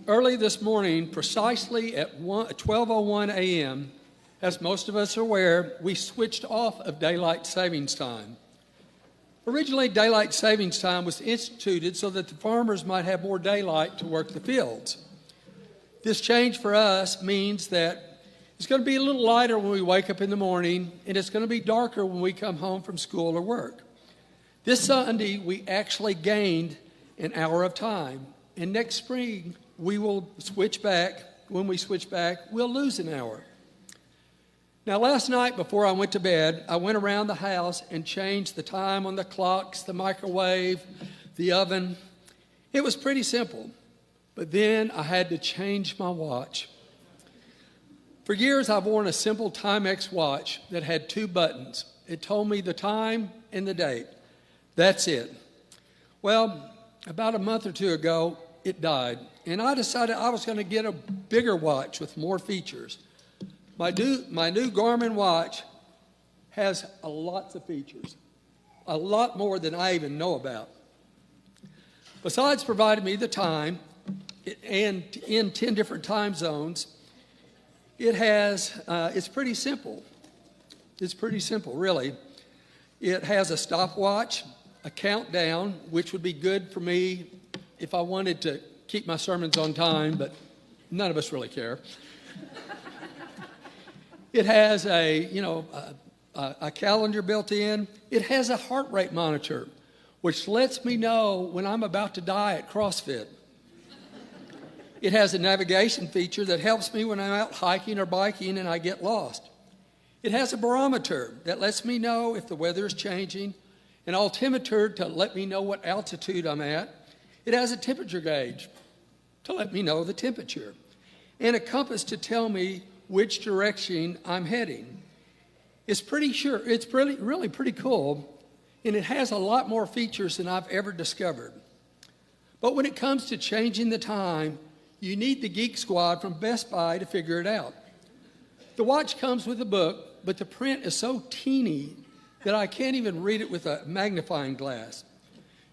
Early this morning, precisely at 12:01 a.m., as most of us are aware, we switched off of daylight savings time. Originally, daylight savings time was instituted so that the farmers might have more daylight to work the fields. This change for us means that it's going to be a little lighter when we wake up in the morning, and it's going to be darker when we come home from school or work. This Sunday, we actually gained an hour of time, and next spring, we will switch back. When we switch back, we'll lose an hour. Now, last night before I went to bed, I went around the house and changed the time on the clocks, the microwave, the oven. It was pretty simple, but then I had to change my watch. For years, I've worn a simple Timex watch that had 2 buttons. It told me the time and the date. That's it. Well, about a month or 2 ago, it died, and I decided I was going to get a bigger watch with more features. My new Garmin watch has lots of features, a lot more than I even know about. Besides providing me the time, and in 10 different time zones, it's pretty simple. It's pretty simple, really. It has a stopwatch, a countdown, which would be good for me if I wanted to keep my sermons on time, but none of us really care. It has a calendar built in. It has a heart rate monitor, which lets me know when I'm about to die at CrossFit. It has a navigation feature that helps me when I'm out hiking or biking and I get lost. It has a barometer that lets me know if the weather is changing, an altimeter to let me know what altitude I'm at. It has a temperature gauge to let me know the temperature, and a compass to tell me which direction I'm heading. It's really pretty cool, and it has a lot more features than I've ever discovered. But when it comes to changing the time, you need the Geek Squad from Best Buy to figure it out. The watch comes with a book, but the print is so teeny that I can't even read it with a magnifying glass.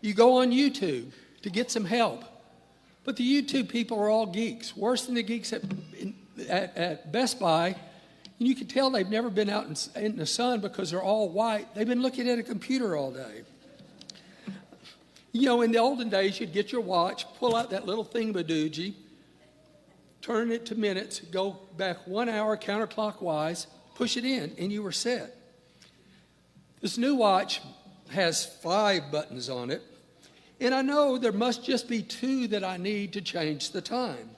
You go on YouTube to get some help, but the YouTube people are all geeks, worse than the geeks at Best Buy. And you can tell they've never been out in the sun because they're all white. They've been looking at a computer all day. You know, in the olden days, you'd get your watch, pull out that little thingamadoogie, turn it to minutes, go back 1 hour counterclockwise, push it in, and you were set. This new watch has 5 buttons on it, and I know there must just be 2 that I need to change the time.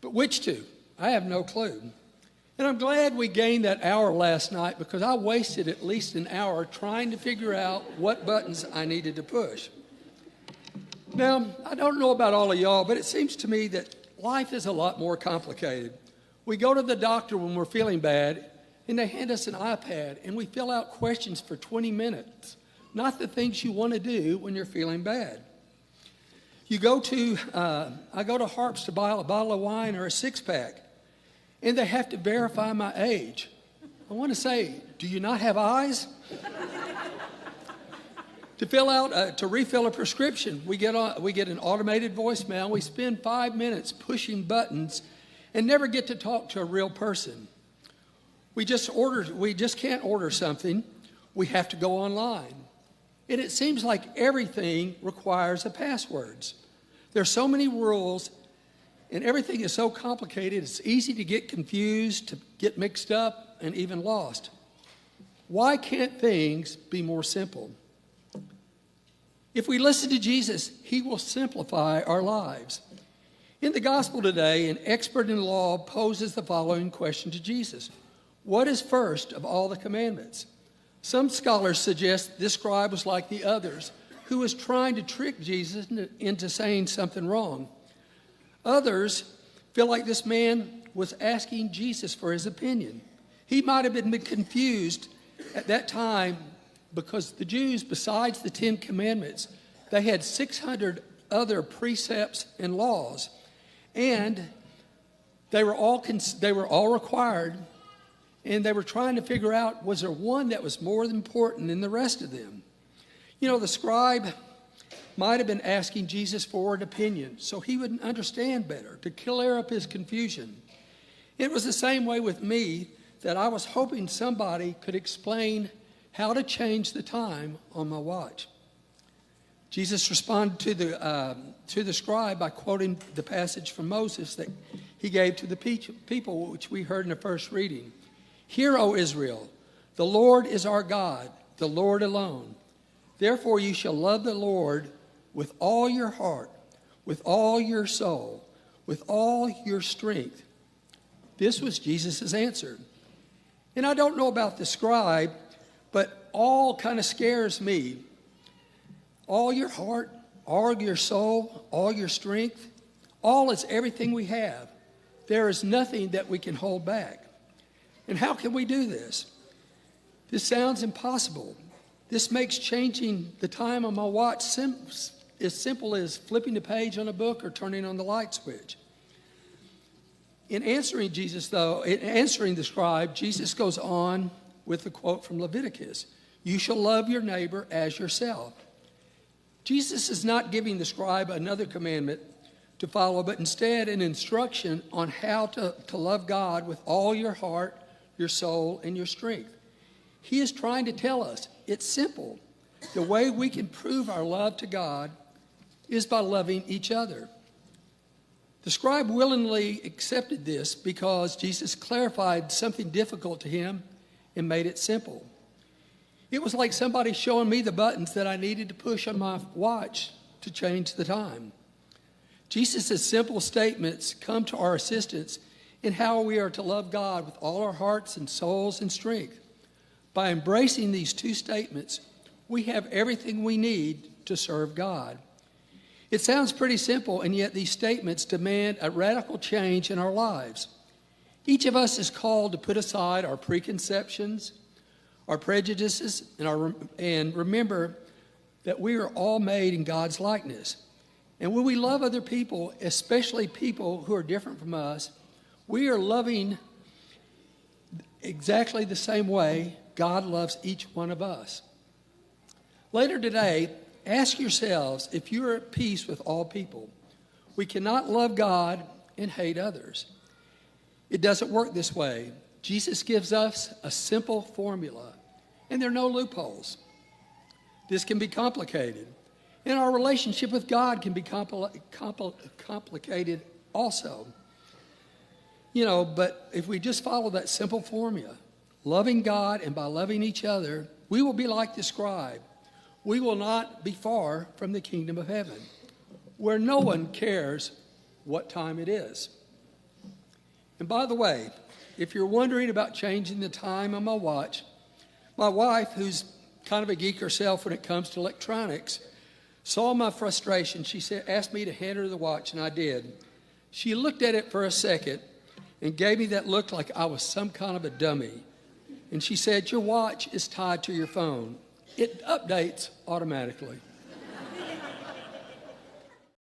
But which 2? I have no clue. And I'm glad we gained that hour last night because I wasted at least an hour trying to figure out what buttons I needed to push. Now, I don't know about all of y'all, but it seems to me that life is a lot more complicated. We go to the doctor when we're feeling bad, and they hand us an iPad, and we fill out questions for 20 minutes, not the things you want to do when you're feeling bad. I go to Harps to buy a bottle of wine or a 6-pack, and they have to verify my age. I want to say, do you not have eyes? To refill a prescription, we get an automated voicemail. We spend 5 minutes pushing buttons and never get to talk to a real person. We just can't order something. We have to go online. And it seems like everything requires a passwords. There's so many rules, and everything is so complicated, it's easy to get confused, to get mixed up, and even lost. Why can't things be more simple? If we listen to Jesus, he will simplify our lives. In the gospel today, an expert in law poses the following question to Jesus. What is first of all the commandments? Some scholars suggest this scribe was like the others, who was trying to trick Jesus into saying something wrong. Others feel like this man was asking Jesus for his opinion. He might have been confused at that time because the Jews, besides the 10 commandments, they had 600 other precepts and laws, and they were all required, and they were trying to figure out, was there one that was more important than the rest of them? You know, the scribe, might have been asking Jesus for an opinion so he would understand better, to clear up his confusion. It was the same way with me, that I was hoping somebody could explain how to change the time on my watch. Jesus responded to the scribe by quoting the passage from Moses that he gave to the people, which we heard in the first reading. "Hear, O Israel, the Lord is our God, the Lord alone. Therefore you shall love the Lord with all your heart, with all your soul, with all your strength." This was Jesus' answer. And I don't know about the scribe, but all kind of scares me. All your heart, all your soul, all your strength, all is everything we have. There is nothing that we can hold back. And how can we do this? This sounds impossible. This makes changing the time on my watch as simple as flipping the page on a book or turning on the light switch. In answering the scribe, Jesus goes on with the quote from Leviticus, "You shall love your neighbor as yourself." Jesus is not giving the scribe another commandment to follow, but instead an instruction on how to love God with all your heart, your soul, and your strength. He is trying to tell us it's simple. The way we can prove our love to God is by loving each other. The scribe willingly accepted this because Jesus clarified something difficult to him and made it simple. It was like somebody showing me the buttons that I needed to push on my watch to change the time. Jesus' simple statements come to our assistance in how we are to love God with all our hearts and souls and strength. By embracing these two statements, we have everything we need to serve God. It sounds pretty simple, and yet these statements demand a radical change in our lives. Each of us is called to put aside our preconceptions, our prejudices, and remember that we are all made in God's likeness. And when we love other people, especially people who are different from us, we are loving exactly the same way God loves each one of us. Later today, ask yourselves if you are at peace with all people. We cannot love God and hate others. It doesn't work this way. Jesus gives us a simple formula, and there are no loopholes. This can be complicated, and our relationship with God can be complicated also. But if we just follow that simple formula, loving God and by loving each other, we will be like the scribe. We will not be far from the kingdom of heaven, where no one cares what time it is. And by the way, if you're wondering about changing the time on my watch, my wife, who's kind of a geek herself when it comes to electronics, saw my frustration. She asked me to hand her the watch, and I did. She looked at it for a second and gave me that look like I was some kind of a dummy. And she said, "Your watch is tied to your phone. It updates automatically."